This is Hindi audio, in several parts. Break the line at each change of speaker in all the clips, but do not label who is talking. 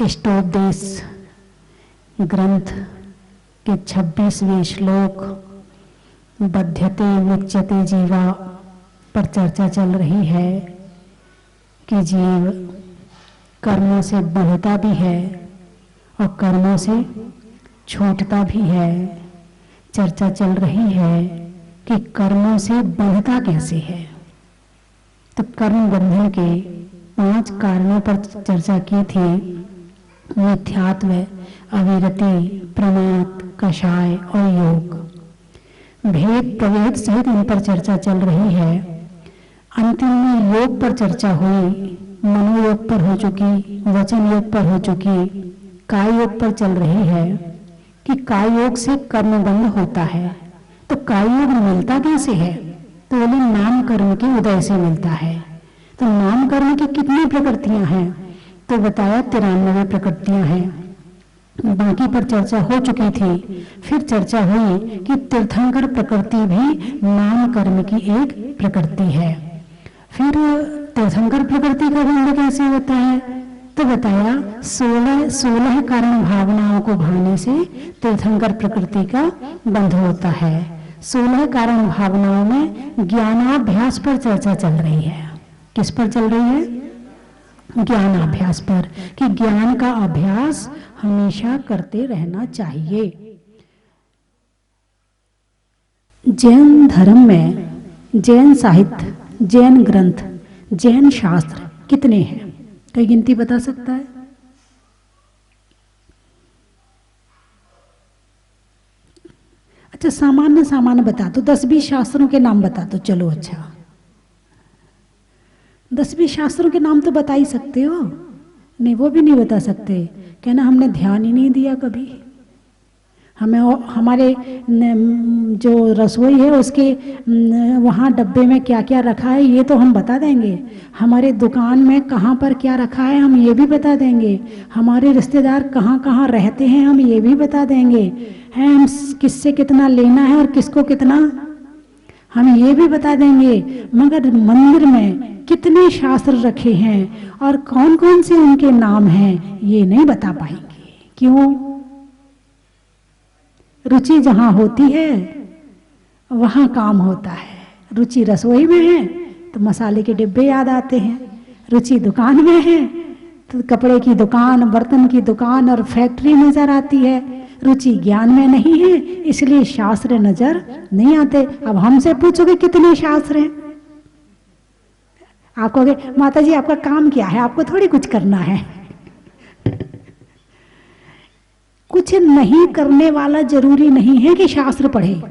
इष्टोपदेश ग्रंथ के 26वें श्लोक बध्यते मुच्यते जीवा पर चर्चा चल रही है कि जीव कर्मों से बढ़ता भी है और कर्मों से छूटता भी है। चर्चा चल रही है कि कर्मों से बढ़ता कैसे है। तो कर्म बंधन के 5 कारणों पर चर्चा की थी। मिथ्यात्व, अविरति, प्रमाद, कषाय और योग। भेद प्रभेद सहित इन पर चर्चा चल रही है। अंतिम में योग पर चर्चा हुई, मनोयोग पर हो चुकी, वचन योग पर हो चुकी, काय योग पर चल रही है कि काय योग से कर्म बंध होता है। तो काय योग मिलता कैसे है? तो बोले नाम कर्म के उदय से मिलता है। तो नाम कर्म की कितनी प्रकृतियां हैं? तो बताया 93 प्रकृतियां हैं। बाकी पर चर्चा हो चुकी थी। फिर चर्चा हुई कि तीर्थंकर प्रकृति भी नाम कर्म की एक प्रकृति है। फिर तीर्थंकर प्रकृति का बंध कैसे होता है? तो बताया 16 कारण भावनाओं को भाने से तीर्थंकर प्रकृति का बंध होता है। 16 कारण भावनाओं में ज्ञानाभ्यास पर चर्चा चल रही है। किस पर चल रही है? ज्ञानाभ्यास पर, कि ज्ञान का अभ्यास हमेशा करते रहना चाहिए। जैन धर्म में जैन साहित्य, जैन ग्रंथ, जैन शास्त्र कितने हैं? कोई गिनती बता सकता है? अच्छा, सामान्य बता दो। 10-20 शास्त्रों के नाम बता दो। चलो अच्छा, 10-20 शास्त्रों के नाम तो बता ही सकते हो। नहीं, वो भी नहीं बता सकते। कहना हमने ध्यान ही नहीं दिया कभी। हमें हमारे जो रसोई है उसके वहाँ डब्बे में क्या क्या रखा है ये तो हम बता देंगे। हमारे दुकान में कहाँ पर क्या रखा है हम ये भी बता देंगे। हमारे रिश्तेदार कहाँ कहाँ रहते हैं हम ये भी बता देंगे। हैं हम किससे कितना लेना है और किसको कितना, हम ये भी बता देंगे। मगर मंदिर में कितने शास्त्र रखे हैं और कौन कौन से उनके नाम हैं ये नहीं बता पाएंगे। क्यों? रुचि जहां होती है वहां काम होता है। रुचि रसोई में है तो मसाले के डिब्बे याद आते हैं। रुचि दुकान में है तो कपड़े की दुकान, बर्तन की दुकान और फैक्ट्री नजर आती है। रुचि ज्ञान में नहीं है इसलिए शास्त्र नजर नहीं आते। अब हमसे पूछोगे कितने शास्त्र हैं, आप कहोगे माता जी आपका काम क्या है, आपको थोड़ी कुछ करना है। कुछ नहीं करने वाला जरूरी नहीं है कि शास्त्र पढ़े,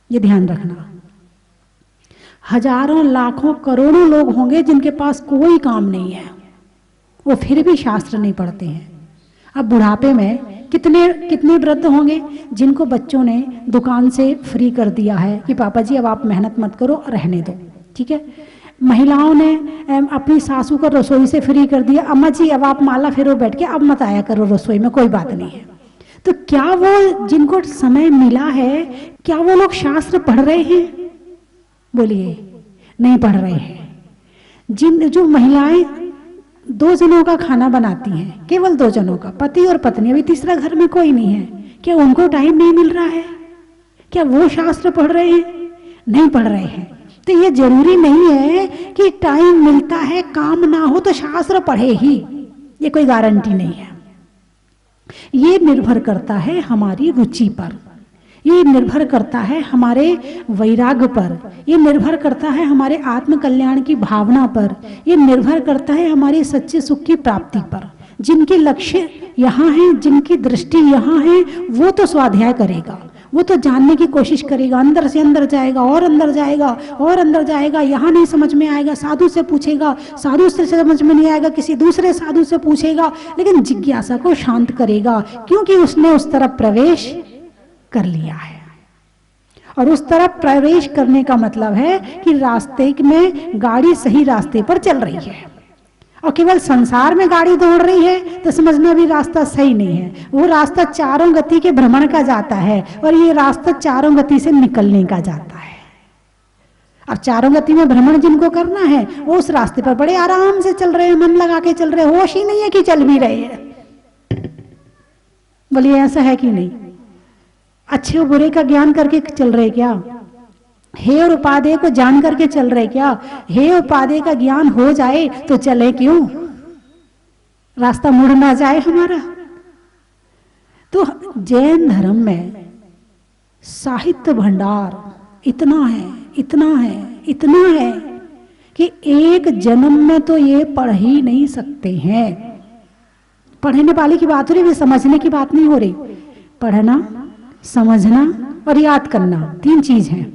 ये ध्यान रखना। हजारों लाखों करोड़ों लोग होंगे जिनके पास कोई काम नहीं है, वो फिर भी शास्त्र नहीं पढ़ते हैं। अब बुढ़ापे में कितने वृद्ध होंगे जिनको बच्चों ने दुकान से फ्री कर दिया है कि पापा जी अब आप मेहनत मत करो, रहने दो, ठीक है। महिलाओं ने अपनी सासू को रसोई से फ्री कर दिया, अम्मा जी अब आप माला फेरो बैठ के, अब मत आया करो रसोई में, कोई बात नहीं है। तो क्या वो जिनको समय मिला है क्या वो लोग शास्त्र पढ़ रहे हैं? बोलिए, नहीं पढ़ रहे हैं। जो महिलाएं 2 जनों का खाना बनाती हैं, केवल 2 जनों का, पति और पत्नी, अभी तीसरा घर में कोई नहीं है, क्या उनको टाइम नहीं मिल रहा है? क्या वो शास्त्र पढ़ रहे हैं? नहीं पढ़ रहे हैं। तो ये जरूरी नहीं है कि टाइम मिलता है काम ना हो तो शास्त्र पढ़े ही, ये कोई गारंटी नहीं है। ये निर्भर करता है हमारी रुचि पर, ये निर्भर करता है हमारे वैराग्य पर, ये निर्भर करता है हमारे आत्म कल्याण की भावना पर, ये निर्भर करता है हमारी सच्चे सुख की प्राप्ति पर। जिनके लक्ष्य यहाँ हैं, जिनकी दृष्टि यहाँ है, वो तो स्वाध्याय करेगा, वो तो जानने की कोशिश करेगा, अंदर से अंदर जाएगा और अंदर जाएगा और अंदर जाएगा। यहाँ नहीं समझ में आएगा, साधु से पूछेगा, साधु से समझ में नहीं आएगा, किसी दूसरे साधु से पूछेगा, लेकिन जिज्ञासा को शांत करेगा क्योंकि उसने उस तरफ प्रवेश कर लिया है। और उस तरफ प्रवेश करने का मतलब है कि रास्ते में गाड़ी सही रास्ते पर चल रही है। और केवल संसार में गाड़ी दौड़ रही है तो समझना भी रास्ता सही नहीं है। वो रास्ता चारों गति के भ्रमण का जाता है और ये रास्ता चारों गति से निकलने का जाता है। और चारों गति में भ्रमण जिनको करना है वो उस रास्ते पर बड़े आराम से चल रहे हैं, मन लगा के चल रहे हैं, होश ही नहीं है कि चल भी रहे हैं। बोलिए ऐसा है कि नहीं? अच्छे और बुरे का ज्ञान करके चल रहे क्या? हे और उपादेय को जान करके चल रहे क्या? हे उपादेय का ज्ञान हो जाए तो चले क्यों? रास्ता मुड़ ना जाए हमारा। तो जैन धर्म में साहित्य भंडार इतना है, इतना है, इतना है कि एक जन्म में तो ये पढ़ ही नहीं सकते हैं। पढ़ने वाले की बात हो रही, समझने की बात नहीं हो रही। पढ़ना, समझना और याद करना 3 चीज हैं।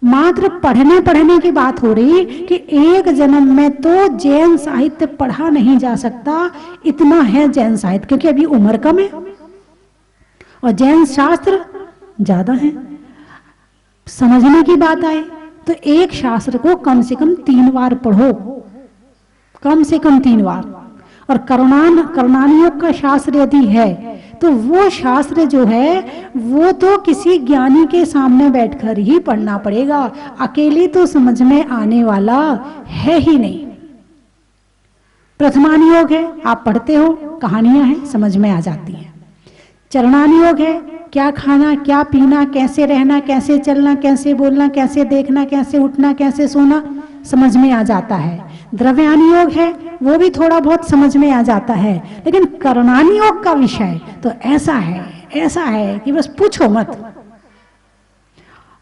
मात्र पढ़ने की बात हो रही कि एक जन्म में तो जैन साहित्य पढ़ा नहीं जा सकता, इतना है जैन साहित्य, क्योंकि अभी उम्र कम है और जैन शास्त्र ज्यादा है। समझने की बात आए तो एक शास्त्र को कम से कम 3 बार पढ़ो, कम से कम 3 बार। और कर्णानियोग का शास्त्र यदि है तो वो शास्त्र जो है वो तो किसी ज्ञानी के सामने बैठकर ही पढ़ना पड़ेगा, अकेले तो समझ में आने वाला है ही नहीं। प्रथमानियोग है, आप पढ़ते हो, कहानियां हैं, समझ में आ जाती हैं। चरणानियोग है, क्या खाना, क्या पीना, कैसे रहना, कैसे चलना, कैसे बोलना, कैसे देखना, कैसे उठना, कैसे सोना, समझ में आ जाता है। द्रव्यानुयोग है, वो भी थोड़ा बहुत समझ में आ जाता है। लेकिन कर्णानुयोग का विषय तो ऐसा है कि बस पूछो मत।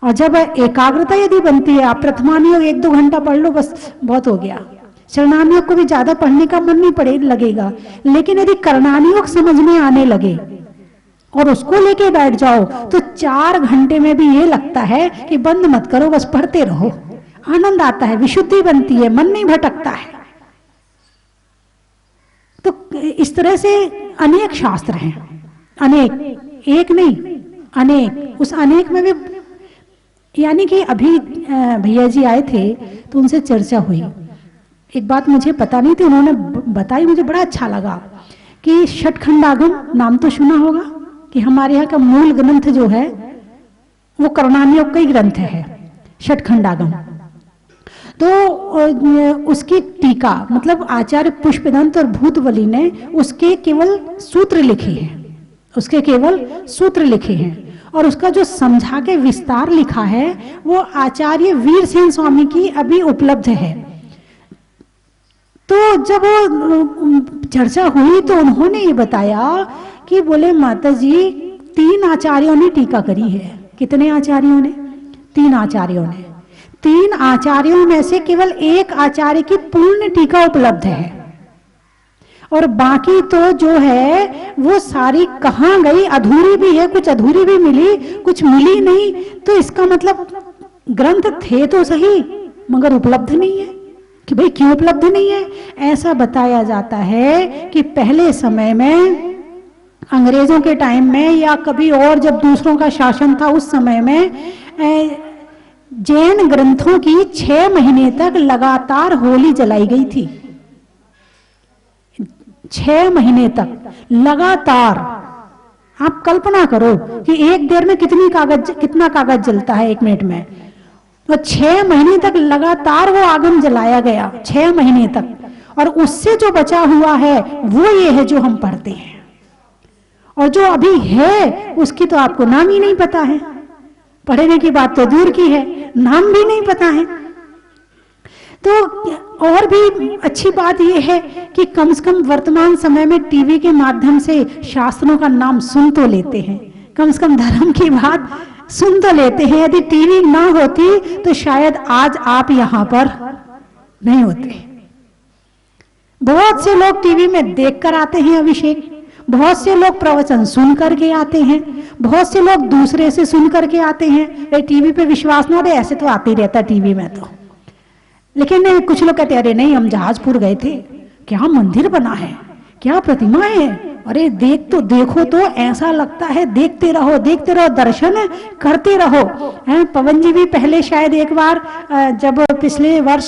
और जब एकाग्रता यदि बनती है, आप प्रथमानुयोग 1-2 घंटा पढ़ लो, बस बहुत हो गया। चरणानुयोग को भी ज्यादा पढ़ने का मन नहीं लगेगा। लेकिन यदि कर्णानुयोग समझ में आने लगे और उसको लेके बैठ जाओ तो 4 घंटे में भी ये लगता है कि बंद मत करो, बस पढ़ते रहो। आनंद आता है, विशुद्धि बनती है, मन नहीं भटकता है। तो इस तरह से अनेक शास्त्र हैं, अनेक, एक नहीं, अनेक। उस अनेक में भी, यानी कि अभी भैया जी आए थे तो उनसे चर्चा हुई। एक बात मुझे पता नहीं थी, उन्होंने बताई, मुझे बड़ा अच्छा लगा कि षटखंडागम नाम तो सुना होगा, कि हमारे यहाँ का मूल ग्रंथ जो है वो कर्णानुयोग का ही ग्रंथ है, षटखंडागम। तो उसकी टीका, मतलब आचार्य पुष्पदंत और भूतवली ने उसके केवल सूत्र लिखे हैं, उसके केवल सूत्र लिखे हैं। और उसका जो समझा के विस्तार लिखा है वो आचार्य वीरसेन स्वामी की अभी उपलब्ध है। तो जब चर्चा हुई तो उन्होंने ये बताया कि बोले माता जी 3 आचार्यों ने टीका करी है। कितने आचार्यों ने? 3 आचार्यों ने। 3 आचार्यों में से केवल एक आचार्य की पूर्ण टीका उपलब्ध है, और बाकी तो जो है वो सारी कहाँ गई, अधूरी भी है, कुछ अधूरी भी मिली, कुछ मिली नहीं। तो इसका मतलब ग्रंथ थे तो सही मगर उपलब्ध नहीं है। कि भाई क्यों उपलब्ध नहीं है? ऐसा बताया जाता है कि पहले समय में, अंग्रेजों के टाइम में या कभी और जब दूसरों का शासन था उस समय में, जैन ग्रंथों की 6 महीने तक लगातार होली जलाई गई थी। 6 महीने तक लगातार। आप कल्पना करो कि एक देर में कितना कागज जलता है 1 मिनट में। तो 6 महीने तक लगातार वो आगम जलाया गया, 6 महीने तक। और उससे जो बचा हुआ है वो ये है जो हम पढ़ते हैं। और जो अभी है उसकी तो आपको नाम ही नहीं पता है, पढ़ने की बात तो दूर की है, नाम भी नहीं पता है। तो और भी अच्छी बात यह है कि कम से कम वर्तमान समय में टीवी के माध्यम से शास्त्रों का नाम सुन तो लेते हैं, कम से कम धर्म की बात सुन तो लेते हैं। यदि टीवी ना होती तो शायद आज आप यहां पर नहीं होते। बहुत से लोग टीवी में देखकर आते हैं अभिषेक, बहुत से लोग प्रवचन सुन करके आते हैं, बहुत से लोग दूसरे से सुन करके आते हैं। टीवी पे विश्वास ना दे, ऐसे तो आते ही रहता टीवी में तो। लेकिन कुछ लोग कहते हैं अरे नहीं, हम जहाजपुर गए थे, क्या मंदिर बना है, क्या प्रतिमा है, अरे देखो तो ऐसा लगता है देखते रहो दर्शन करते रहो। पवन जी भी पहले शायद एक बार जब पिछले वर्ष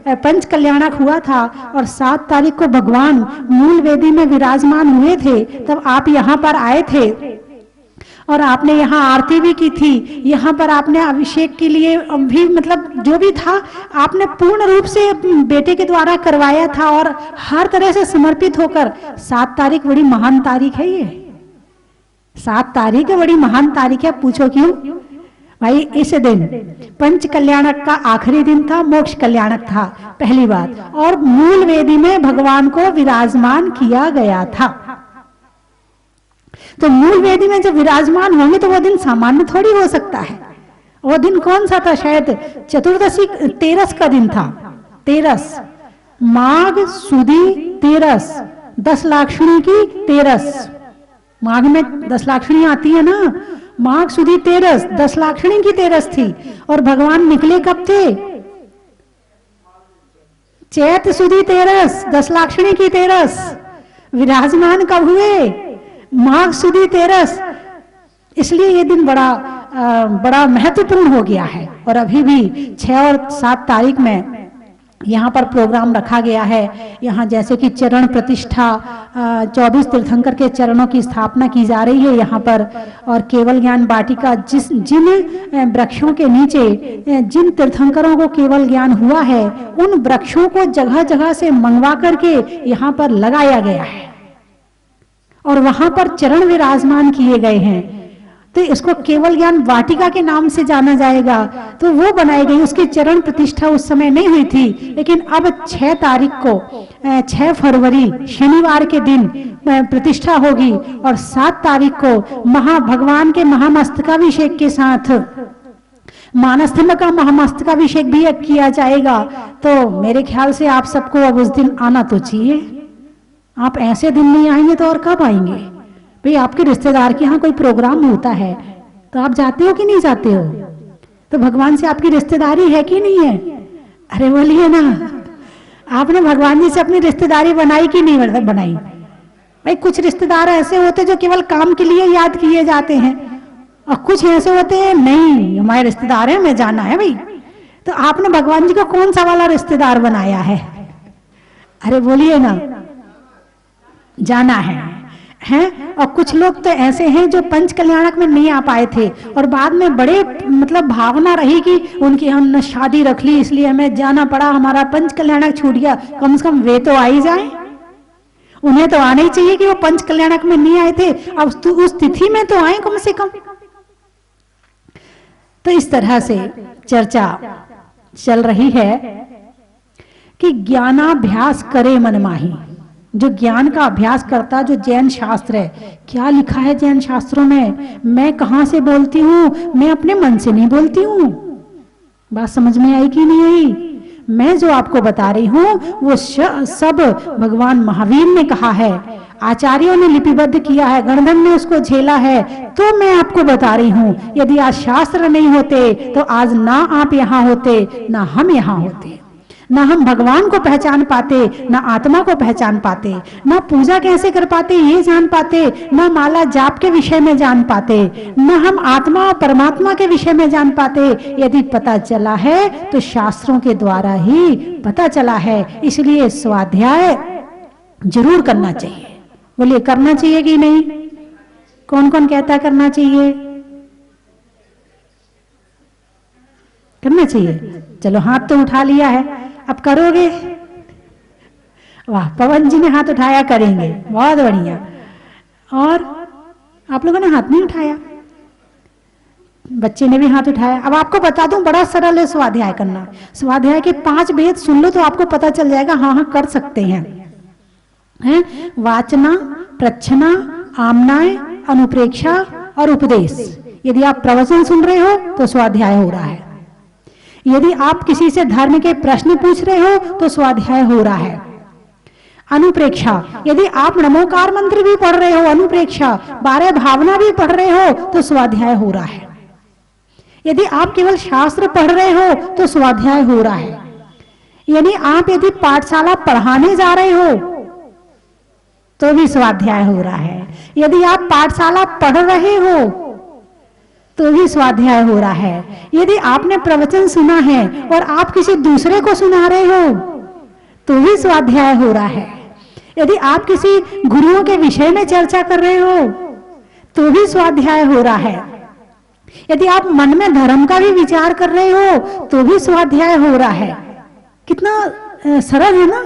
पंच कल्याणक हुआ था और 7 तारीख को भगवान मूल वेदी में विराजमान हुए थे, तब आप यहाँ पर आए थे और आपने यहाँ आरती भी की थी, यहाँ पर आपने अभिषेक के लिए भी मतलब जो भी था आपने पूर्ण रूप से बेटे के द्वारा करवाया था और हर तरह से समर्पित होकर। 7 तारीख बड़ी महान तारीख है, ये 7 तारीख बड़ी महान तारीख है। पूछो क्यों भाई? इस दिन पंच कल्याणक का आखिरी दिन था, मोक्ष कल्याणक था, पहली बात। और मूल वेदी में भगवान को विराजमान किया गया था। तो मूल वेदी में जब विराजमान होंगे तो वो दिन सामान्य थोड़ी हो सकता है। वो दिन कौन सा था? शायद चतुर्दशी, तेरस का दिन था। तेरस, माघ सुदी तेरस, 10 लाक्षणी की तेरस। माघ में 10 लाक्षणी आती है ना, माघ सुदी तेरस, 10 लाक्षणी की तेरस थी। और भगवान निकले कब थे? चैत सुदी तेरस, 10 लाक्षणी की तेरस। विराजमान कब हुए? माघ सुदी तेरस। इसलिए ये दिन बड़ा महत्वपूर्ण हो गया है। और अभी भी 6 और 7 तारीख में यहाँ पर प्रोग्राम रखा गया है। यहाँ जैसे कि चरण प्रतिष्ठा, 24 तीर्थंकर के चरणों की स्थापना की जा रही है यहाँ पर। और केवल ज्ञान वाटिका, जिन वृक्षों के नीचे जिन तीर्थंकरों को केवल ज्ञान हुआ है, उन वृक्षों को जगह जगह से मंगवा करके यहाँ पर लगाया गया है और वहां पर चरण विराजमान किए गए हैं। तो इसको केवल ज्ञान वाटिका के नाम से जाना जाएगा। तो वो बनाई गई, उसकी चरण प्रतिष्ठा उस समय नहीं हुई थी। लेकिन अब 6 तारीख को, 6 फरवरी शनिवार के दिन प्रतिष्ठा होगी। और 7 तारीख को भगवान के महामस्तकाभिषेक के साथ मानस्तंभ का महामस्तकाभिषेक भी किया जाएगा। तो मेरे ख्याल से आप सबको अब उस दिन आना तो चाहिए। आप ऐसे दिन नहीं आएंगे तो और कब आएंगे भाई? आपके रिश्तेदार के यहाँ कोई प्रोग्राम होता है तो आप जाते हो कि नहीं जाते हो? तो भगवान से आपकी रिश्तेदारी है कि नहीं है? अरे बोलिए ना, आपने भगवान जी से अपनी रिश्तेदारी बनाई कि नहीं बनाई? भाई कुछ रिश्तेदार ऐसे होते जो केवल काम के लिए याद किए जाते हैं और कुछ ऐसे होते हैं नहीं हमारे रिश्तेदार हैं, हमें जाना है भाई। तो आपने भगवान जी को कौन सा वाला रिश्तेदार बनाया है? अरे बोलिए ना, जाना है। और कुछ लोग तो ऐसे हैं जो पंच कल्याणक में नहीं आ पाए थे और बाद में बड़े मतलब भावना रही कि उनकी हमने शादी रख ली इसलिए हमें जाना पड़ा, हमारा पंच कल्याणक छूट गया। कम से कम वे तो आ ही जाए, उन्हें तो आना ही चाहिए कि वो पंच कल्याणक में नहीं आए थे, अब उस तिथि में तो आए कम से कम। तो इस तरह से चर्चा चल रही है कि ज्ञानाभ्यास करे मन माही। जो ज्ञान का अभ्यास करता, जो जैन शास्त्र है, क्या लिखा है जैन शास्त्रों में? मैं कहां से बोलती हूं? मैं अपने मन से नहीं बोलती हूं। बात समझ में आई कि नहीं आई? मैं जो आपको बता रही हूं वो सब भगवान महावीर ने कहा है, आचार्यों ने लिपिबद्ध किया है, गणधर ने उसको झेला है। तो मैं आपको बता रही हूं, यदि आज शास्त्र नहीं होते तो आज ना आप यहां होते, ना हम यहां होते, ना हम भगवान को पहचान पाते, ना आत्मा को पहचान पाते, ना पूजा कैसे कर पाते ये जान पाते, ना माला जाप के विषय में जान पाते, ना हम आत्मा और परमात्मा के विषय में जान पाते। यदि पता चला है तो शास्त्रों के द्वारा ही पता चला है। इसलिए स्वाध्याय जरूर करना चाहिए। बोलिए, करना चाहिए कि नहीं? कौन कौन कहता है करना चाहिए? करना चाहिए। चलो, हाथ तो उठा लिया है, अब करोगे? वाह, पवन जी ने हाथ उठाया, करेंगे, बहुत बढ़िया। और आप लोगों ने हाथ नहीं उठाया, बच्चे ने भी हाथ उठाया। अब आपको बता दूं, बड़ा सरल है स्वाध्याय करना। स्वाध्याय के 5 वेद सुन लो तो आपको पता चल जाएगा, हाँ हाँ कर सकते हैं। वाचना, प्रच्छना, आमनाय, अनुप्रेक्षा और उपदेश। यदि आप प्रवचन सुन रहे हो तो स्वाध्याय हो रहा है। यदि आप किसी से धर्म के प्रश्न पूछ रहे हो तो स्वाध्याय हो रहा है। अनुप्रेक्षा, यदि आप नमोकार मंत्र भी पढ़ रहे हो, अनुप्रेक्षा 12 भावना भी पढ़ रहे हो तो स्वाध्याय हो रहा है। यदि आप केवल शास्त्र पढ़ रहे हो तो स्वाध्याय हो रहा है। यदि पाठशाला पढ़ाने जा रहे हो तो भी स्वाध्याय हो रहा है। यदि आप पाठशाला पढ़ रहे हो तो भी स्वाध्याय हो रहा है। यदि आपने प्रवचन सुना है और आप किसी दूसरे को सुना रहे हो तो भी स्वाध्याय हो रहा है। यदि आप किसी गुरुओं के विषय में चर्चा कर रहे हो तो भी स्वाध्याय हो रहा है। यदि आप मन में धर्म का भी विचार कर रहे हो तो भी स्वाध्याय हो रहा है। कितना सरल है ना।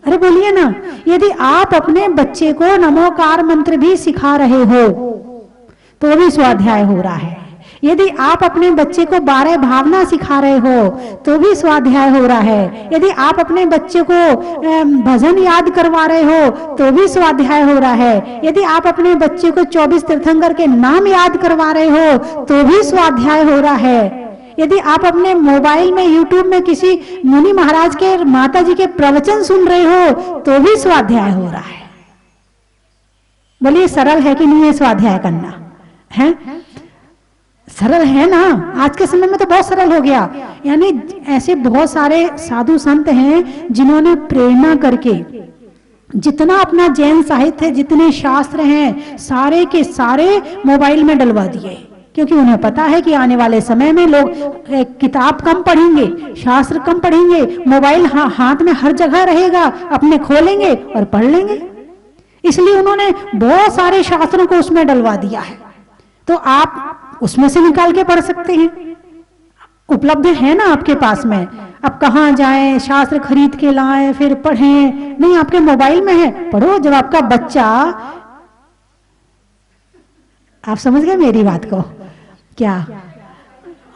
अरे बोलिए ना, यदि आप अपने बच्चे को नमोकार मंत्र भी सिखा रहे हो तो भी स्वाध्याय हो रहा है। यदि आप अपने बच्चे को 12 भावना सिखा रहे हो तो भी स्वाध्याय हो रहा है। यदि आप अपने बच्चे को भजन याद करवा रहे हो तो भी स्वाध्याय हो रहा है। यदि आप अपने बच्चे को 24 तीर्थंकर के नाम याद करवा रहे हो तो भी स्वाध्याय हो रहा है। यदि आप अपने मोबाइल में यूट्यूब में किसी मुनि महाराज के, माता जी के प्रवचन सुन रहे हो तो भी स्वाध्याय हो रहा है। बोलिए सरल है कि नहीं है स्वाध्याय करना? है सरल है ना। आज के समय में तो बहुत सरल हो गया। यानी ऐसे बहुत सारे साधु संत हैं जिन्होंने प्रेरणा करके जितना अपना जैन साहित्य, जितने शास्त्र हैं, सारे के सारे मोबाइल में डलवा दिए, क्योंकि उन्हें पता है कि आने वाले समय में लोग किताब कम पढ़ेंगे, शास्त्र कम पढ़ेंगे, मोबाइल हाथ में हर जगह रहेगा, अपने खोलेंगे और पढ़ लेंगे। इसलिए उन्होंने बहुत सारे शास्त्रों को उसमें डलवा दिया है। तो आप उसमें से निकाल के पढ़ सकते हैं, उपलब्ध है ना आपके पास में। अब कहाँ जाएं, शास्त्र खरीद के लाएं फिर पढ़ें? नहीं, आपके मोबाइल में है, पढ़ो। जब आपका बच्चा, आप समझ गए मेरी बात को, क्या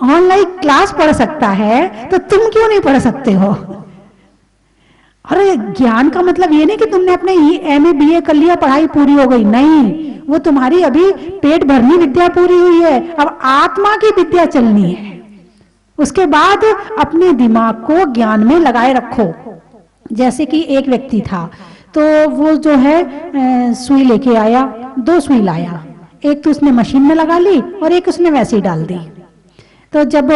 ऑनलाइन क्लास पढ़ सकता है तो तुम क्यों नहीं पढ़ सकते हो? अरे ज्ञान का मतलब ये नहीं कि तुमने अपने MA BA कर लिया, पढ़ाई पूरी हो गई। नहीं, वो तुम्हारी अभी पेट भरनी विद्या पूरी हुई है। अब आत्मा की विद्या चलनी है। उसके बाद अपने दिमाग को ज्ञान में लगाए रखो। जैसे कि एक व्यक्ति था, तो वो जो है सुई लेके आया, 2 सुई लाया, एक तो उसने मशीन में लगा ली और एक उसने वैसे ही डाल दी। तो जब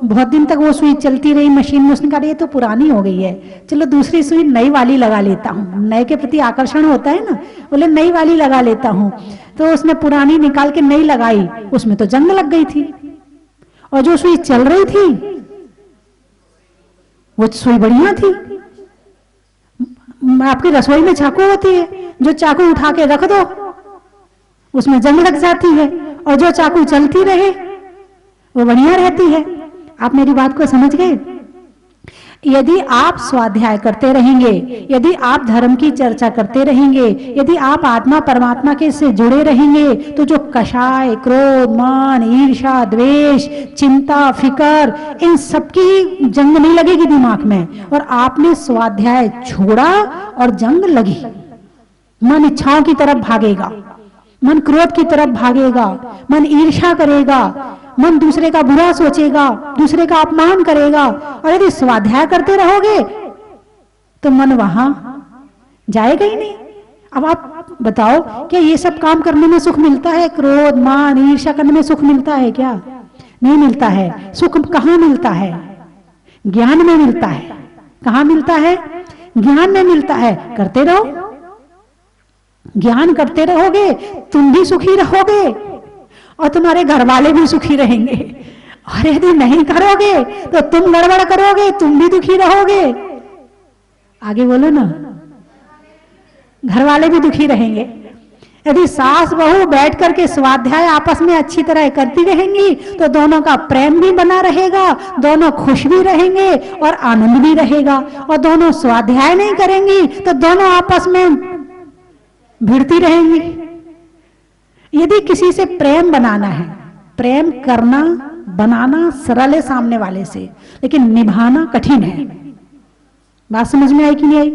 बहुत दिन तक वो सुई चलती रही मशीन में, उसने कहा ये तो पुरानी हो गई है, चलो दूसरी सुई नई वाली लगा लेता हूँ। नए के प्रति आकर्षण होता है ना, बोले नई वाली लगा लेता हूँ। तो उसने पुरानी निकाल के नई लगाई, उसमें तो जंग लग गई थी। और जो सुई चल रही थी वो सुई बढ़िया थी। आपकी रसोई में चाकू होती है, जो चाकू उठा के रख दो उसमें जंग लग जाती है, और जो चाकू चलती रहे वो बढ़िया रहती है। आप मेरी बात को समझ गए? यदि आप स्वाध्याय करते रहेंगे, यदि आप धर्म की चर्चा करते रहेंगे, यदि आप आत्मा परमात्मा के से जुड़े रहेंगे, तो जो कषाय, क्रोध, मान, ईर्ष्या, द्वेष, चिंता, फिकर, इन सबकी जंग नहीं लगेगी दिमाग में। और आपने स्वाध्याय छोड़ा और जंग लगी। मन इच्छाओं की तरफ भागेगा, मन क्रोध की तरफ भागेगा, मन ईर्ष्या करेगा, मन दूसरे का बुरा सोचेगा, दूसरे का अपमान करेगा। और यदि स्वाध्याय करते रहोगे तो मन वहां जाएगा ही नहीं। अब आप बताओ, क्या ये सब काम करने में सुख मिलता है? क्रोध, मान, ईर्ष्या करने में सुख मिलता है क्या? नहीं मिलता है। सुख कहां मिलता है? ज्ञान में मिलता है। कहां मिलता है? ज्ञान में मिलता है। करते रहो, ज्ञान करते रहोगे तुम भी सुखी रहोगे और तुम्हारे घर वाले भी सुखी रहेंगे। और यदि नहीं करोगे तो तुम गड़बड़ करोगे, तुम भी दुखी रहोगे। आगे बोलो ना, घर वाले भी दुखी रहेंगे। यदि सास बहू बैठ करके स्वाध्याय आपस में अच्छी तरह करती रहेंगी तो दोनों का प्रेम भी बना रहेगा, दोनों खुश भी रहेंगे और आनंद भी रहेगा। और दोनों स्वाध्याय नहीं करेंगी तो दोनों आपस में भिड़ती रहेंगी। यदि किसी से प्रेम बनाना है, प्रेम करना, बनाना सरल है सामने वाले से, लेकिन निभाना कठिन है। बात समझ में आई कि नहीं आई?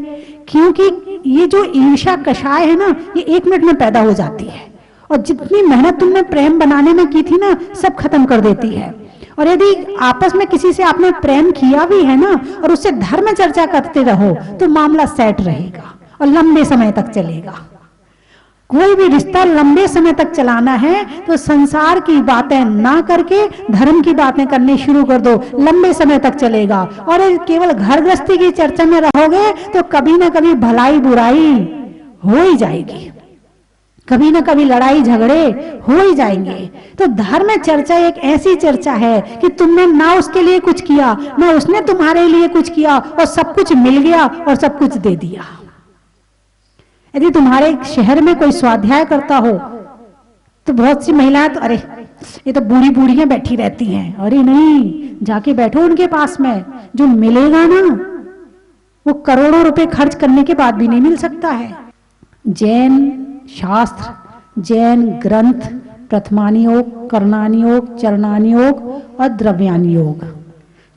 क्योंकि ये जो ईर्ष्या कषाय है ना, ये 1 मिनट में पैदा हो जाती है और जितनी मेहनत तुमने प्रेम बनाने में की थी ना, सब खत्म कर देती है। और यदि आपस में किसी से आपने प्रेम किया भी है ना और उससे धर्म चर्चा करते रहो तो मामला सेट रहेगा और लंबे समय तक चलेगा। कोई भी रिश्ता लंबे समय तक चलाना है तो संसार की बातें ना करके धर्म की बातें करनी शुरू कर दो, लंबे समय तक चलेगा। और केवल घर गृहस्थी की चर्चा में रहोगे तो कभी ना कभी भलाई बुराई हो ही जाएगी, कभी ना कभी लड़ाई झगड़े हो ही जाएंगे। तो धर्म चर्चा एक ऐसी चर्चा है कि तुमने ना उसके लिए कुछ किया, ना उसने तुम्हारे लिए कुछ किया, और सब कुछ मिल गया और सब कुछ दे दिया। यदि तुम्हारे शहर में कोई स्वाध्याय करता हो तो बहुत सी महिलाएं तो अरे ये तो बूढ़ी बूढ़ियां बैठी रहती हैं, अरे नहीं, जाके बैठो उनके पास में, जो मिलेगा ना वो करोड़ों रुपए खर्च करने के बाद भी नहीं मिल सकता है। जैन शास्त्र, जैन ग्रंथ प्रथमानी योग, करणानी योग, चरणानी योग और द्रव्यानी योग,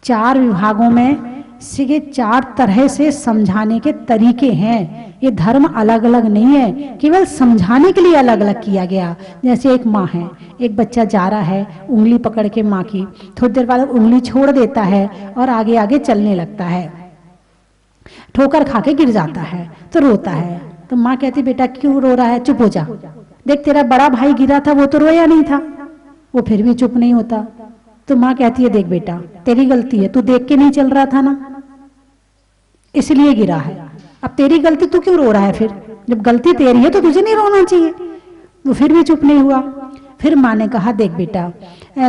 4 विभागों में से 4 तरह से समझाने के तरीके हैं। ये धर्म अलग अलग नहीं है, केवल समझाने के लिए अलग अलग किया गया। जैसे एक माँ है, एक बच्चा जा रहा है उंगली पकड़ के माँ की, थोड़ी देर बाद उंगली छोड़ देता है और आगे आगे चलने लगता है, ठोकर खा के गिर जाता है तो रोता है। तो माँ कहती बेटा क्यों रो रहा है, चुप हो जा, देख तेरा बड़ा भाई गिरा था वो तो रोया नहीं था, वो फिर भी चुप नहीं होता। तो माँ कहती है देख बेटा तेरी गलती है, तू देख के नहीं चल रहा था ना इसलिए गिरा है, अब तेरी गलती, तू क्यों रो रहा है, फिर जब गलती तेरी है तो तुझे नहीं रोना चाहिए। वो फिर भी चुप नहीं हुआ। फिर माँ ने कहा देख बेटा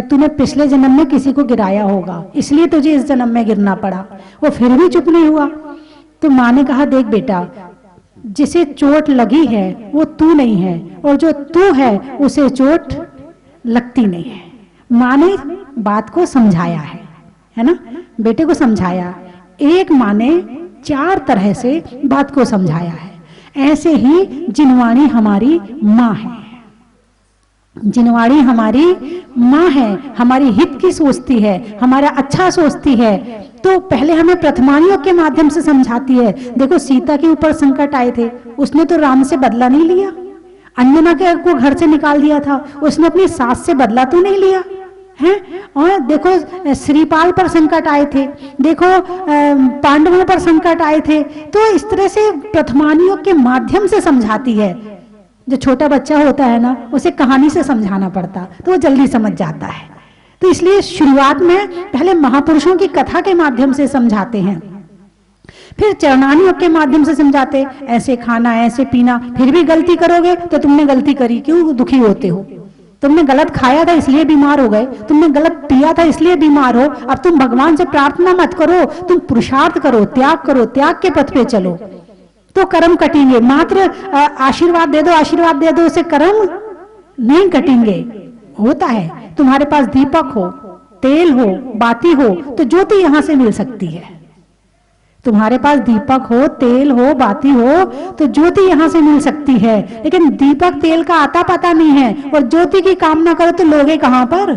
तूने पिछले जन्म में किसी को गिराया होगा इसलिए तुझे इस जन्म में गिरना पड़ा। वो फिर भी चुप नहीं हुआ। तो माँ ने कहा देख बेटा जिसे चोट लगी है वो तू नहीं है और जो तू है उसे चोट लगती नहीं है। माँ ने बात को समझाया है ना, बेटे को समझाया। एक माँ ने 4 तरह से बात को समझाया है। ऐसे ही जिनवाणी हमारी माँ है, जिनवाणी हमारी माँ है, हमारी हित की सोचती है, हमारा अच्छा सोचती है। तो पहले हमें प्रथमानी योग के माध्यम से समझाती है। देखो सीता के ऊपर संकट आए थे, उसने तो राम से बदला नहीं लिया, अंजना को घर से निकाल दिया था, उसने अपनी सास से बदला तो नहीं लिया है। और देखो श्रीपाल पर संकट आए थे, देखो पांडवों पर संकट आए थे। तो इस तरह से प्रथमानी योग के माध्यम से समझाती है। जो छोटा बच्चा होता है ना उसे कहानी से समझाना पड़ता तो वो जल्दी समझ जाता है। तो इसलिए शुरुआत में पहले महापुरुषों की कथा के माध्यम से समझाते हैं, फिर चरणानी योग के माध्यम से समझाते, ऐसे खाना ऐसे पीना, फिर भी गलती करोगे तो तुमने गलती करी, क्यों दुखी होते हो, तुमने गलत खाया था इसलिए बीमार हो गए, तुमने गलत पिया था इसलिए बीमार हो। अब तुम भगवान से प्रार्थना मत करो, तुम पुरुषार्थ करो, त्याग के पथ पे चलो तो कर्म कटेंगे। मात्र आशीर्वाद दे दो, आशीर्वाद दे दो, उसे कर्म नहीं कटेंगे। होता है तुम्हारे पास दीपक हो, तेल हो, बाती हो तो ज्योति यहां से मिल सकती है। तुम्हारे पास दीपक हो, तेल हो, बाती हो तो ज्योति यहां से मिल सकती है। लेकिन दीपक तेल का आता पता नहीं है और ज्योति की कामना करो तो लोगे कहां पर।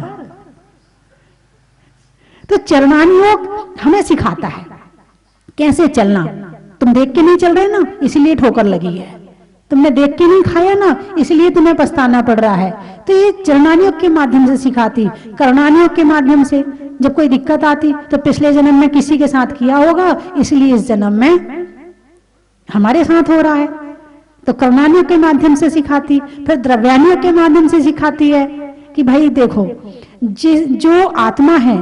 तो चरणानी योग हमें सिखाता है कैसे चलना। तुम देख के नहीं चल रहे ना इसलिए ठोकर लगी है, तुमने देख के नहीं खाया ना इसलिए तुम्हें पछताना पड़ रहा है। तो ये चरणानी योग के माध्यम से सिखाती। करणानी योग के माध्यम से जब कोई दिक्कत आती तो पिछले जन्म में किसी के साथ किया होगा इसलिए इस जन्म में हमारे साथ हो रहा है। तो करणानी योग के माध्यम से सिखाती। फिर द्रव्यानी योग के माध्यम से सिखाती है कि भाई देखो जो आत्मा है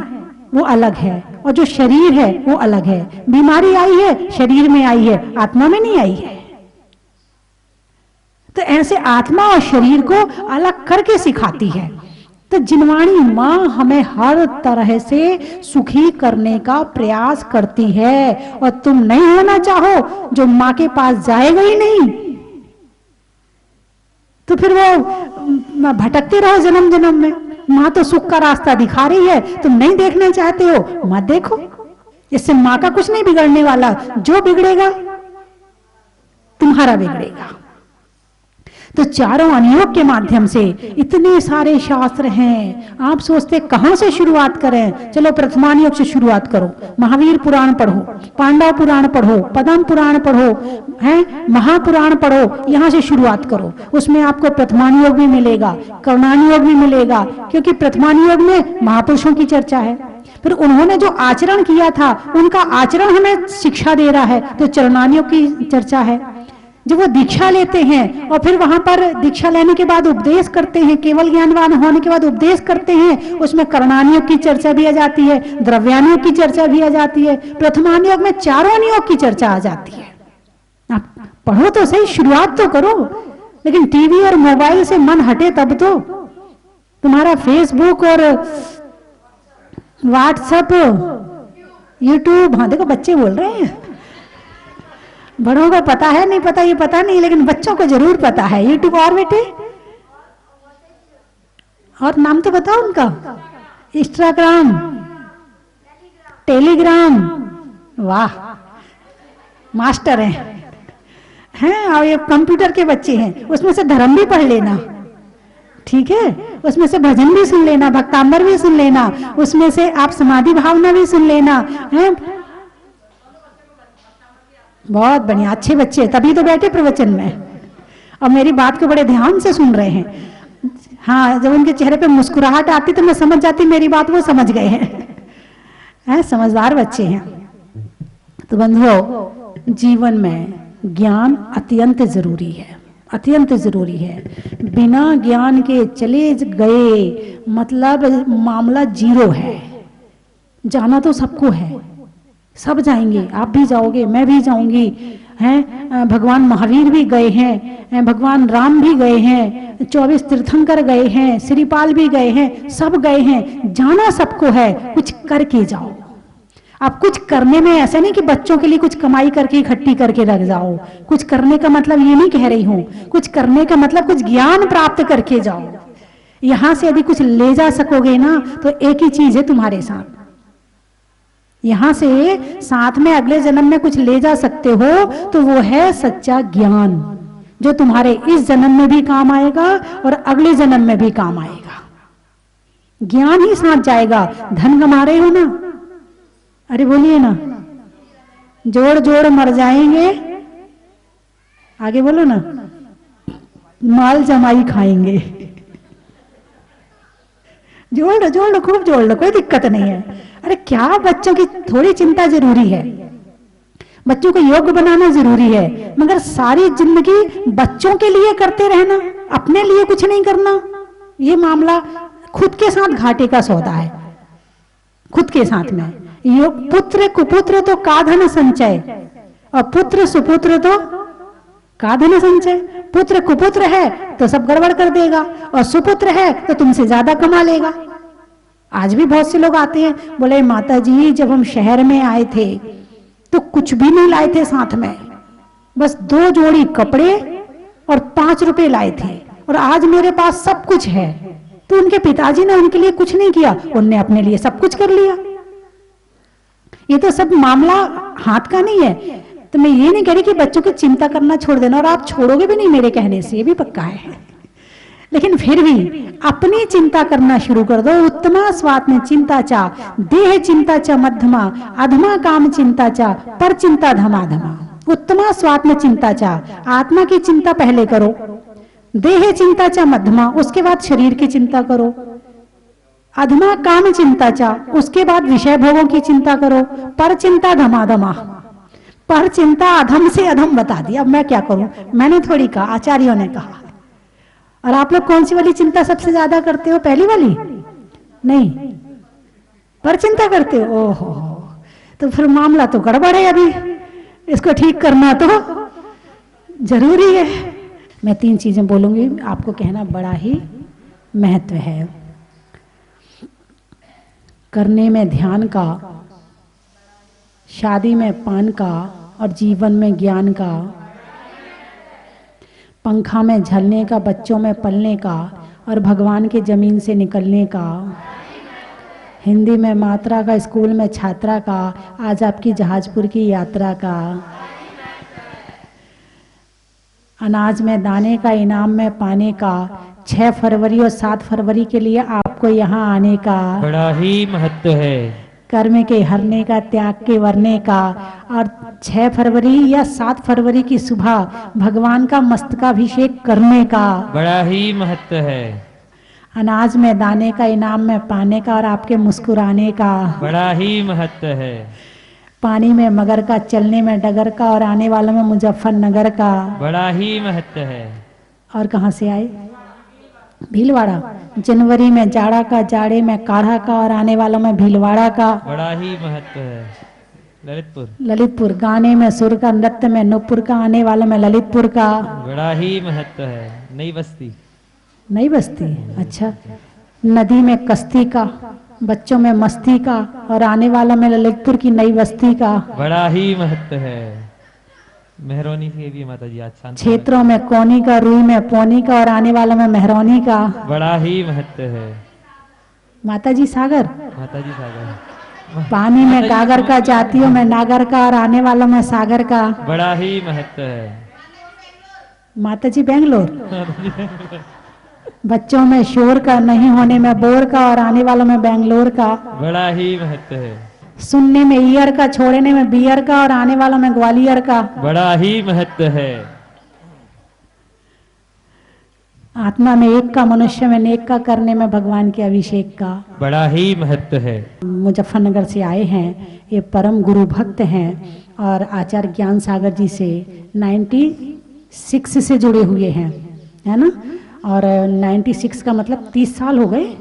वो अलग है और जो शरीर है वो अलग है। बीमारी आई है शरीर में आई है, आत्मा में नहीं आई है। तो ऐसे आत्मा और शरीर को अलग करके सिखाती है। तो जिनवाणी माँ हमें हर तरह से सुखी करने का प्रयास करती है। और तुम नहीं होना चाहो, जो माँ के पास जाएगा ही नहीं तो फिर वो भटकते रहो जन्म जन्म में। माँ तो सुख का रास्ता दिखा रही है, तुम नहीं देखना चाहते हो, मत देखो। इससे माँ का कुछ नहीं बिगड़ने वाला, जो बिगड़ेगा तुम्हारा बिगड़ेगा। तो चारों अनुयोग के माध्यम से इतने सारे शास्त्र हैं। आप सोचते कहां से शुरुआत करें? चलो प्रथमान योग से शुरुआत करो। महावीर पुराण पढ़ो, पांडव पुराण पढ़ो, पद्म पुराण पढ़ो, हैं महापुराण पढ़ो, यहां से शुरुआत करो। उसमें आपको प्रथमान योग भी मिलेगा, करणानी योग भी मिलेगा, क्योंकि प्रथमान योग में महापुरुषों की चर्चा है। फिर उन्होंने जो आचरण किया था उनका आचरण हमें शिक्षा दे रहा है, तो चरणानी योग की चर्चा है। जब वो दीक्षा लेते हैं और फिर वहां पर दीक्षा लेने के बाद उपदेश करते हैं, केवल ज्ञानवान होने के बाद उपदेश करते हैं, उसमें करणानी योग की चर्चा भी आ जाती है, द्रव्यानी योग की चर्चा भी आ जाती है, प्रथमान योग में चारों योग की चर्चा आ जाती है। आप पढ़ो तो सही, शुरुआत तो करो। लेकिन टीवी और मोबाइल से मन हटे तब तो। तुम्हारा फेसबुक और व्हाट्सएप, यूट्यूब, हाँ देखो बच्चे बोल रहे हैं, बड़ों को पता है नहीं पता ये पता नहीं, लेकिन बच्चों को जरूर पता है। यूट्यूब और बेटे और नाम तो बताओ उनका। इंस्टाग्राम, टेलीग्राम, वाह मास्टर हैं। और ये कंप्यूटर के बच्चे हैं, उसमें से धर्म भी पढ़ लेना, ठीक है, उसमें से भजन भी सुन लेना, भक्तांबर भी सुन लेना, उसमें से आप समाधि भावना भी सुन लेना है। बहुत बढ़िया, अच्छे बच्चे, तभी तो बैठे प्रवचन में और मेरी बात को बड़े ध्यान से सुन रहे हैं। हाँ, जब उनके चेहरे पे मुस्कुराहट आती तो मैं समझ जाती मेरी बात वो समझ गए हैं। समझदार बच्चे हैं। तो बंधुओं, जीवन में ज्ञान अत्यंत जरूरी है, अत्यंत जरूरी है। बिना ज्ञान के चले गए मतलब मामला जीरो है। जाना तो सबको है, सब जाएंगे, आप भी जाओगे, मैं भी जाऊंगी, हैं, भगवान महावीर भी गए हैं, भगवान राम भी गए हैं, 24 तीर्थंकर गए हैं, श्रीपाल भी गए हैं, सब गए हैं। जाना सबको है, कुछ करके जाओ। आप कुछ करने में ऐसा नहीं कि बच्चों के लिए कुछ कमाई करके इकट्ठी करके रख जाओ। कुछ करने का मतलब ये नहीं कह रही हूं, कुछ करने का मतलब कुछ ज्ञान प्राप्त करके जाओ। यहां से यदि कुछ ले जा सकोगे ना तो एक ही चीज है तुम्हारे साथ, यहां से साथ में अगले जन्म में कुछ ले जा सकते हो तो वो है सच्चा ज्ञान, जो तुम्हारे इस जन्म में भी काम आएगा और अगले जन्म में भी काम आएगा। ज्ञान ही साथ जाएगा। धन कमा रहे हो ना, अरे बोलिए ना, जोड़ जोड़ मर जाएंगे, आगे बोलो ना, माल जमाई खाएंगे। जोड़ लो, जोड़ लो, खूब जोड़ लो, कोई दिक्कत नहीं है। अरे क्या, बच्चों की थोड़ी चिंता जरूरी है, बच्चों को योग्य बनाना जरूरी है, मगर सारी जिंदगी बच्चों के लिए करते रहना, अपने लिए कुछ नहीं करना, ये मामला खुद के साथ घाटे का सौदा है। खुद के साथ में पुत्र कुपुत्र तो काधन संचय, और पुत्र सुपुत्र तो काधन संचय। पुत्र कुपुत्र है तो सब गड़बड़ कर देगा, और सुपुत्र है तो तुमसे ज्यादा कमा लेगा। आज भी बहुत से लोग आते हैं, बोले माता जी जब हम शहर में आए थे तो कुछ भी नहीं लाए थे साथ में, बस 2 जोड़ी कपड़े और 5 रुपए लाए थे, और आज मेरे पास सब कुछ है। तो उनके पिताजी ने उनके लिए कुछ नहीं किया, उनने अपने लिए सब कुछ कर लिया। ये तो सब मामला हाथ का नहीं है। तो मैं ये नहीं कह रही कि बच्चों की चिंता करना छोड़ देना, और आप छोड़ोगे भी नहीं मेरे कहने से, ये भी पक्का है, लेकिन फिर भी अपनी चिंता करना शुरू कर दो। उत्तमा स्वात्म चिंता चा, देह चिंता चा मध्यमा, अधमा काम चिंता चा, पर चिंता धमाधमा। उत्तमा स्वात्म चिंता चा, आत्मा की चिंता पहले करो, देह चिंता चा मध्यमा, उसके बाद शरीर की चिंता करो, अधमा काम चिंता चा, उसके बाद विषय भोगों की चिंता करो, पर चिंता धमाधमा। पर चिंता अधम से अधम बता दिया, अब मैं क्या करूं, मैंने थोड़ी कहा, आचार्यों ने कहा। और आप लोग कौन सी वाली चिंता सबसे ज्यादा करते हो, पहली वाली? नहीं, पर चिंता करते हो। ओहो, तो फिर मामला तो गड़बड़ है, अभी इसको ठीक करना तो जरूरी है। मैं 3 चीजें बोलूंगी, आपको कहना बड़ा ही महत्व है। करने में ध्यान का, शादी में पान का, और जीवन में ज्ञान का। पंखा में झलने का, बच्चों में पलने का, और भगवान के जमीन से निकलने का। हिंदी में मात्रा का, स्कूल में छात्रा का, आज आपकी जहाजपुर की यात्रा का। अनाज में दाने का, इनाम में पाने का। 6 फरवरी और 7 फरवरी के लिए आपको यहाँ आने का
बड़ा ही महत्व है।
कर्म के हरने का, त्याग के वरने का। और 6 फरवरी या 7 फरवरी की सुबह भगवान का मस्तकाभिषेक करने का
बड़ा ही महत्व है।
अनाज में दाने का, इनाम में पाने का, और आपके मुस्कुराने का
बड़ा ही महत्व है।
पानी में मगर का, चलने में डगर का, और आने वालों में मुजफ्फरनगर का
बड़ा ही महत्व है।
और कहाँ से आए? भीलवाड़ा। जनवरी में जाड़ा का, जाड़े में काढ़ा का, और आने वालों में भीलवाड़ा का
बड़ा ही महत्व है। ललितपुर।
ललितपुर। गाने में सुर का, नृत्य में नूपुर का, आने वालों में ललितपुर का
बड़ा ही महत्व है। नई बस्ती।
नई बस्ती, अच्छा। नदी में कश्ती का, बच्चों में मस्ती का, और आने वालों में ललितपुर की नई बस्ती का
बड़ा ही महत्व है। मेहरौनी से भी माता जी आज शांति
क्षेत्रों में कौनी का, रुई में पौनी का और आने वालों में मेहरौनी का।
बड़ा ही महत्व है
माता जी सागर,
माता जी सागर।
पानी में गागर का, जातियों में नागर का और आने वालों में सागर का।
बड़ा ही महत्व है
माता जी बेंगलोर, बच्चों में शोर का, नहीं होने में बोर का और आने वालों में बेंगलोर का।
बड़ा ही महत्व है
सुनने में ईयर का, छोड़ने में बियर का और आने वालों में ग्वालियर का।
बड़ा ही महत्व है
आत्मा में एक का, मनुष्य में नेक का, करने में भगवान के अभिषेक का।
बड़ा ही महत्व है।
मुजफ्फरनगर से आए हैं, ये परम गुरु भक्त हैं और आचार्य ज्ञान सागर जी से 96 से जुड़े हुए हैं, है ना। और 96 का मतलब 30 साल हो गए,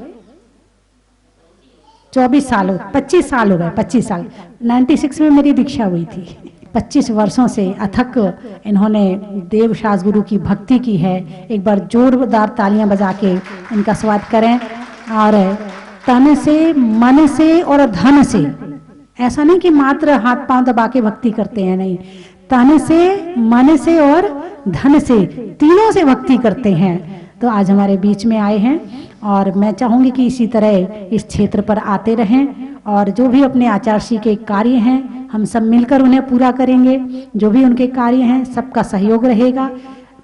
24 साल हो, 25 साल हो गए, 25 साल। 96 में मेरी दीक्षा हुई थी। 25 वर्षों से अथक इन्होंने देव शास गुरु की भक्ति की है। एक बार जोरदार तालियां बजा के इनका स्वागत करें। और तन से, मन से और धन से, ऐसा नहीं कि मात्र हाथ पांव दबा के भक्ति करते हैं, नहीं, तन से, मन से और धन से, तीनों से भक्ति करते हैं। तो आज हमारे बीच में आए हैं और मैं चाहूंगी कि इसी तरह इस क्षेत्र पर आते रहें और जो भी अपने आचार्य के कार्य हैं हम सब मिलकर उन्हें पूरा करेंगे। जो भी उनके कार्य हैं सबका सहयोग रहेगा।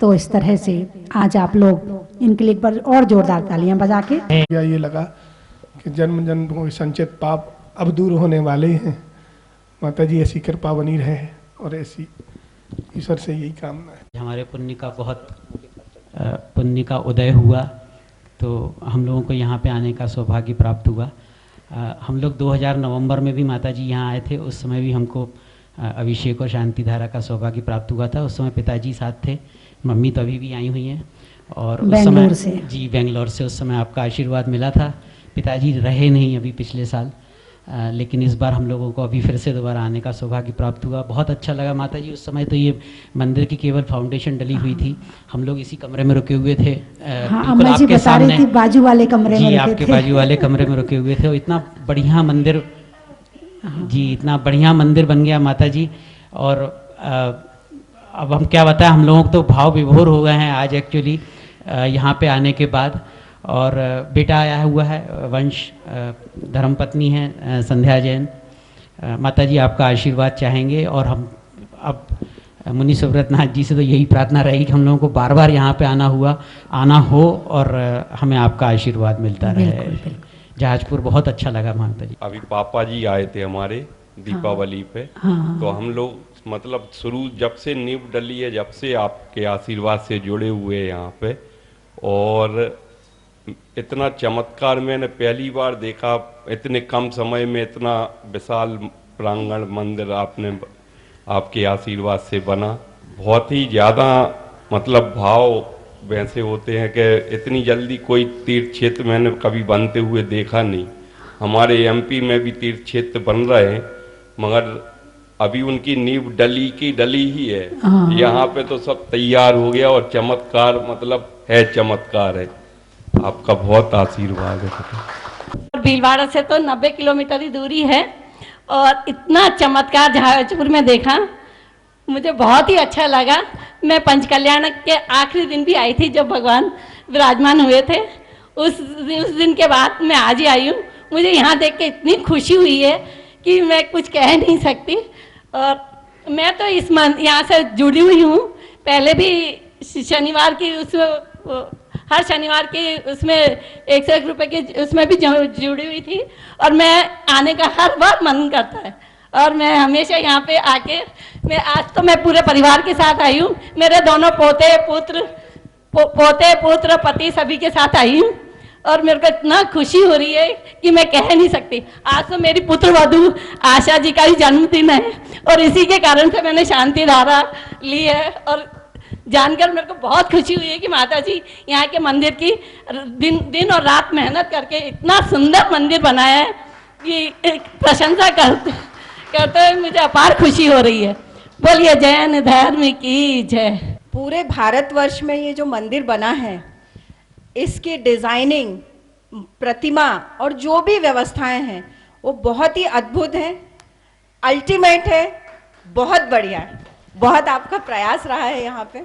तो इस तरह से आज आप लोग इनके लिए एक बार और जोरदार तालियां बजा के।
ये लगा कि जन्म जन्म को संचित पाप अब दूर होने वाले हैं। माता जी ऐसी कृपा बनी रहे और ऐसी ईश्वर से यही कामना है।
हमारे पुण्य का उदय हुआ तो हम लोगों को यहाँ पे आने का सौभाग्य प्राप्त हुआ। हम लोग 2000 नवंबर में भी माता जी यहाँ आए थे। उस समय भी हमको अभिषेक और शांति धारा का सौभाग्य प्राप्त हुआ था। उस समय पिताजी साथ थे, मम्मी तो अभी भी आई हुई हैं। और उस समय जी बेंगलोर से उस समय आपका आशीर्वाद मिला था। पिताजी रहे नहीं अभी पिछले साल, लेकिन इस बार हम लोगों को अभी फिर से दोबारा आने का सौभाग्य प्राप्त हुआ। बहुत अच्छा लगा माता जी। उस समय तो ये मंदिर की केवल फाउंडेशन डली हुई थी। हम लोग इसी कमरे में रुके हुए थे, बिल्कुल आपके सामने,
बाजू वाले कमरे में
जी आपके बाजू वाले कमरे में रुके हुए थे। और इतना बढ़िया मंदिर जी, इतना बढ़िया मंदिर बन गया माता जी। और अब हम क्या बताएं, हम लोगों को तो भाव विभोर हो गए हैं आज एक्चुअली यहाँ पे आने के बाद। और बेटा आया हुआ है वंश, धर्मपत्नी है संध्या जैन। माता जी आपका आशीर्वाद चाहेंगे। और हम अब मुनि सुब्रतनाथ जी से तो यही प्रार्थना रहेगी कि हम लोगों को बार बार यहाँ पे आना हो और हमें आपका आशीर्वाद मिलता रहे। जहाजपुर बहुत अच्छा लगा माता जी।
अभी पापा जी आए थे हमारे दीपावली पे। तो हम लोग मतलब शुरू जब से नींव डली है, जब से आपके आशीर्वाद से जुड़े हुए हैं यहाँ पे। और इतना चमत्कार मैंने पहली बार देखा, इतने कम समय में इतना विशाल प्रांगण मंदिर आपके आशीर्वाद से बना। बहुत ही ज़्यादा मतलब भाव वैसे होते हैं कि इतनी जल्दी कोई तीर्थ क्षेत्र मैंने कभी बनते हुए देखा नहीं। हमारे एमपी में भी तीर्थ क्षेत्र बन रहे हैं, मगर अभी उनकी नींव डली ही है। यहाँ पे तो सब तैयार हो गया और चमत्कार मतलब है, चमत्कार है। आपका बहुत आशीर्वाद है।
भीलवाड़ा से तो 90 किलोमीटर ही दूरी है और इतना चमत्कार जहाजपुर में देखा, मुझे बहुत ही अच्छा लगा। मैं पंचकल्याण के आखिरी दिन भी आई थी जब भगवान विराजमान हुए थे। उस दिन के बाद मैं आज ही आई हूँ। मुझे यहाँ देख के इतनी खुशी हुई है कि मैं कुछ कह नहीं सकती। और मैं तो यहाँ से जुड़ी हुई हूँ। पहले भी शनिवार की हर शनिवार के उसमें 101 रुपये के उसमें भी जुड़ी हुई थी। और मैं आने का हर बार मन करता है और मैं हमेशा यहाँ पे आके आज तो मैं पूरे परिवार के साथ आई हूँ। मेरे दोनों पोते पुत्र पति सभी के साथ आई हूँ और मेरे को इतना खुशी हो रही है कि मैं कह नहीं सकती। आज तो मेरी पुत्र वधू आशा जी का ही जन्मदिन है और इसी के कारण से मैंने शांति धारा ली है। और जानकर मेरे को बहुत खुशी हुई है कि माता जी यहाँ के मंदिर की दिन और रात मेहनत करके इतना सुंदर मंदिर बनाया है कि प्रशंसा करते हुए मुझे अपार खुशी हो रही है। बोलिए जैन धर्म की जय।
पूरे भारतवर्ष में ये जो मंदिर बना है, इसकी डिजाइनिंग, प्रतिमा और जो भी व्यवस्थाएं हैं वो बहुत ही अद्भुत है, अल्टीमेट है, बहुत बढ़िया है। बहुत आपका प्रयास रहा है यहाँ पे।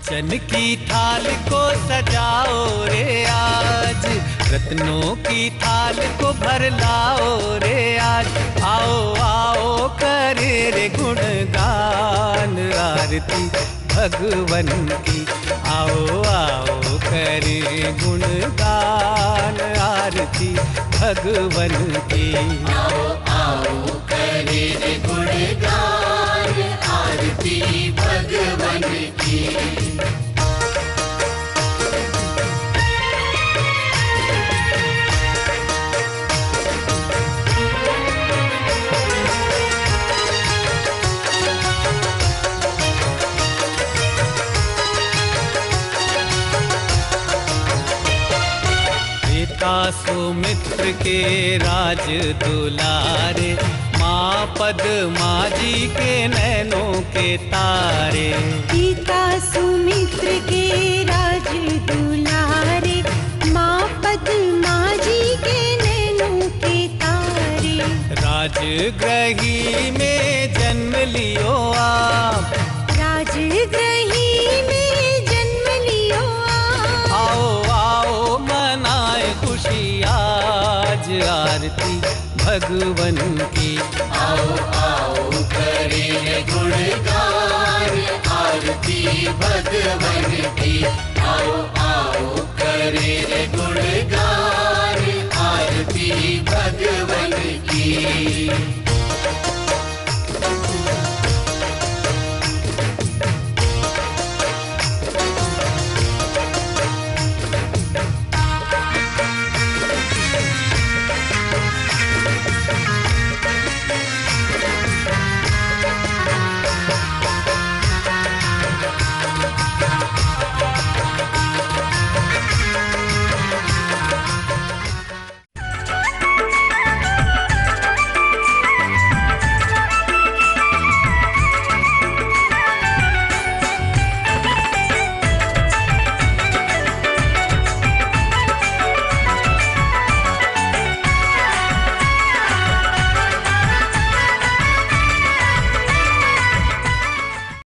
चन की थाल को सजाओ रे आज, रत्नों की थाल को भर लाओ रे आज। आओ आओ करे रे गुणगान आरती भगवन की, आओ आओ करे गुणगान आरती भगवन की। आओ आओ करे रे गुणगान आरती भगवन की। सुमित्र के राज दुलारे, माँ पद्मा जी के नैनों के तारे।
पिता सुमित्र के राज दुलारे, माँ पद्मा जी के नैनों के तारे।
राजगृही में जन्म लियो आप,
राजगृही में जन्म लियो आप।
आओ आओ मनाए खुशी आज आरती भगवन की। आओ आओ करे गुणगान आरती भगवन की।